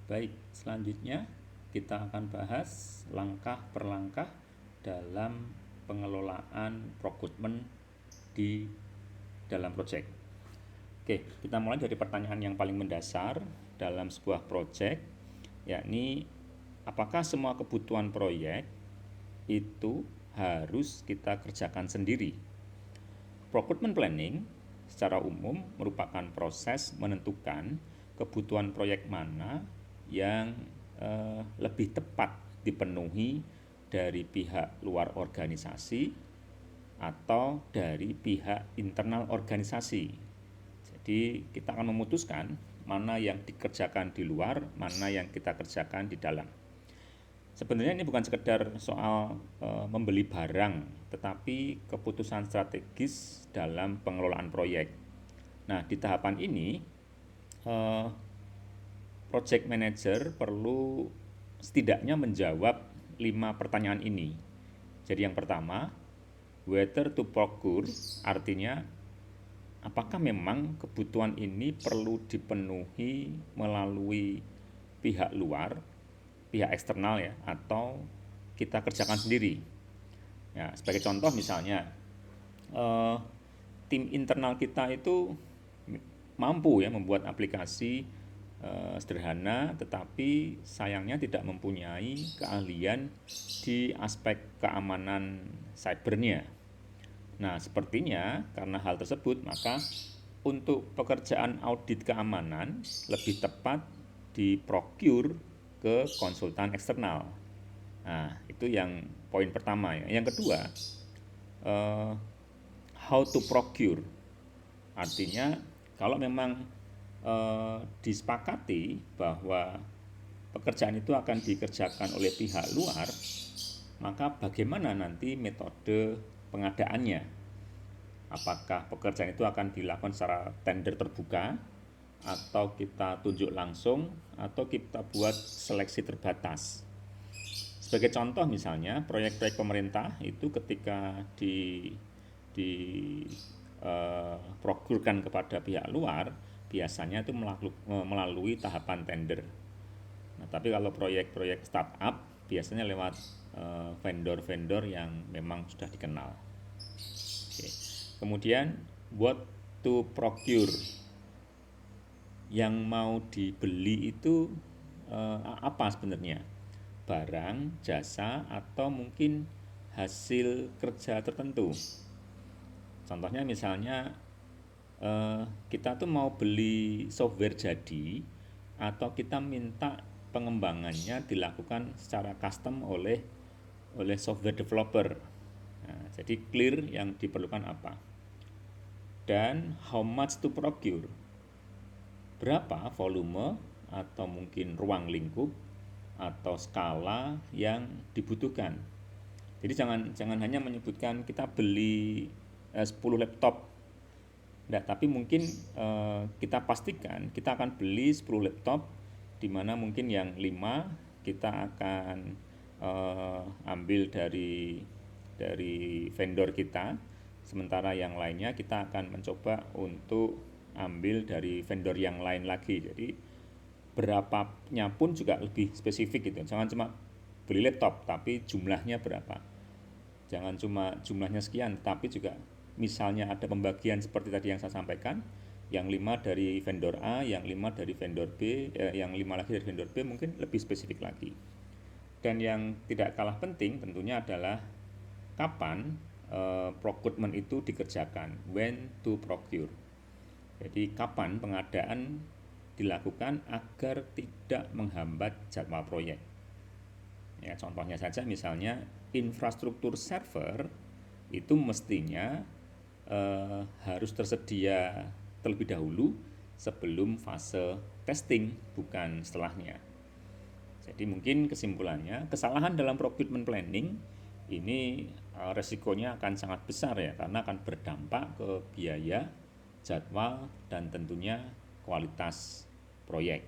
Baik, selanjutnya kita akan bahas langkah per langkah dalam pengelolaan rekrutmen di dalam proyek. Oke, kita mulai dari pertanyaan yang paling mendasar dalam sebuah proyek, yakni apakah semua kebutuhan proyek itu harus kita kerjakan sendiri? Procurement planning secara umum merupakan proses menentukan kebutuhan proyek mana yang lebih tepat dipenuhi dari pihak luar organisasi atau dari pihak internal organisasi. Jadi kita akan memutuskan mana yang dikerjakan di luar, mana yang kita kerjakan di dalam. Sebenarnya ini bukan sekedar soal membeli barang, tetapi keputusan strategis dalam pengelolaan proyek. Nah, di tahapan ini, project manager perlu setidaknya menjawab 5 pertanyaan ini. Jadi yang pertama, whether to procure, artinya apakah memang kebutuhan ini perlu dipenuhi melalui pihak luar, pihak eksternal ya, atau kita kerjakan sendiri. Ya, sebagai contoh misalnya, tim internal kita itu mampu ya membuat aplikasi sederhana, tetapi sayangnya tidak mempunyai keahlian di aspek keamanan cybernya. Nah, sepertinya karena hal tersebut, maka untuk pekerjaan audit keamanan lebih tepat diprocure ke konsultan eksternal. Nah, itu yang poin pertama ya. Yang kedua, how to procure. Artinya kalau memang disepakati bahwa pekerjaan itu akan dikerjakan oleh pihak luar, maka bagaimana nanti metode pengadaannya? Apakah pekerjaan itu akan dilakukan secara tender terbuka, atau kita tunjuk langsung, atau kita buat seleksi terbatas? Sebagai contoh misalnya, proyek-proyek pemerintah itu ketika prokurkan kepada pihak luar, biasanya itu melalui tahapan tender. Nah, tapi kalau proyek-proyek startup biasanya lewat vendor-vendor yang memang sudah dikenal. Oke. Kemudian what to procure, yang mau dibeli itu apa sebenarnya? Barang, jasa, atau mungkin hasil kerja tertentu. Contohnya misalnya kita tuh mau beli software jadi, atau kita minta pengembangannya dilakukan secara custom oleh software developer. Nah, jadi clear yang diperlukan apa. Dan how much to procure, berapa volume atau mungkin ruang lingkup atau skala yang dibutuhkan. Jadi jangan hanya menyebutkan kita beli 10 laptop. Nah, tapi mungkin kita pastikan kita akan beli 10 laptop, di mana mungkin yang 5 kita akan ambil dari vendor kita, sementara yang lainnya kita akan mencoba untuk ambil dari vendor yang lain lagi. Jadi berapanya pun juga lebih spesifik gitu. Jangan cuma beli laptop tapi jumlahnya berapa. Jangan cuma jumlahnya sekian, tapi juga misalnya ada pembagian seperti tadi yang saya sampaikan, yang 5 dari vendor A, yang 5 dari vendor B, yang 5 lagi dari vendor B, mungkin lebih spesifik lagi. Dan yang tidak kalah penting tentunya adalah kapan procurement itu dikerjakan, when to procure. Jadi kapan pengadaan dilakukan agar tidak menghambat jadwal proyek. Ya, contohnya saja misalnya infrastruktur server itu mestinya harus tersedia terlebih dahulu sebelum fase testing, bukan setelahnya. Jadi mungkin kesimpulannya, kesalahan dalam procurement planning ini resikonya akan sangat besar ya, karena akan berdampak ke biaya, jadwal, dan tentunya kualitas proyek.